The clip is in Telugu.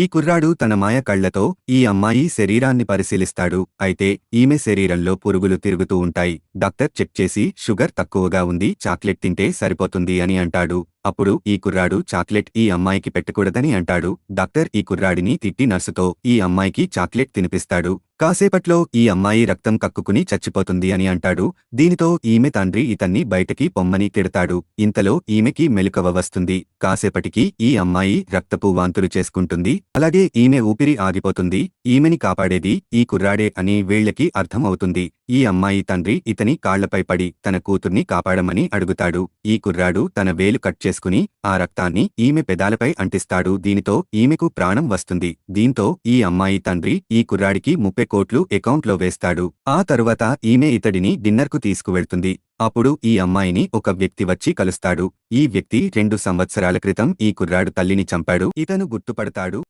ఈ కుర్రాడు తన మాయ కళ్లతో ఈ అమ్మాయి శరీరాన్ని పరిశీలిస్తాడు. అయితే ఈమె శరీరంలో పురుగులు తిరుగుతూ ఉంటాయి. డాక్టర్ చెక్ చేసి షుగర్ తక్కువగా ఉంది, చాక్లెట్ తింటే సరిపోతుంది అని అంటాడు. అప్పుడు ఈ కుర్రాడు చాక్లెట్ ఈ అమ్మాయికి పెట్టకూడదని అంటాడు. డాక్టర్ ఈ కుర్రాడిని తిట్టి నర్సుతో ఈ అమ్మాయికి చాక్లెట్ తినిపిస్తాడు. కాసేపట్లో ఈ అమ్మాయి రక్తం కక్కుకుని చచ్చిపోతుంది అని అంటాడు. దీనితో ఈమె తండ్రి ఇతన్ని బయటకి పొమ్మని తిడతాడు. ఇంతలో ఈమెకి మెలకువ వస్తుంది. కాసేపటికి ఈ అమ్మాయి రక్తపు వాంతులు చేసుకుంటుంది. అలాగే ఈమె ఊపిరి ఆగిపోతుంది. ఈమెని కాపాడేది ఈ కుర్రాడే అని వీళ్ళకి అర్థమవుతుంది. ఈ అమ్మాయి తండ్రి ఇతని కాళ్లపై పడి తన కూతుర్ని కాపాడమని అడుగుతాడు. ఈ కుర్రాడు తన వేలు కట్ చేసుకుని ఆ రక్తాన్ని ఈమె పెదాలపై అంటిస్తాడు. దీనితో ఈమెకు ప్రాణం వస్తుంది. దీంతో ఈ అమ్మాయి తండ్రి ఈ కుర్రాడికి 30 కోట్లు అకౌంట్లో వేస్తాడు. ఆ తరువాత ఈమె ఇతడిని డిన్నర్కు తీసుకువెళ్తుంది. అప్పుడు ఈ అమ్మాయిని ఒక వ్యక్తి వచ్చి కలుస్తాడు. ఈ వ్యక్తి 2 సంవత్సరాల క్రితం ఈ కుర్రాడు తల్లిని చంపాడు. ఇతను గుర్తుపడతాడు.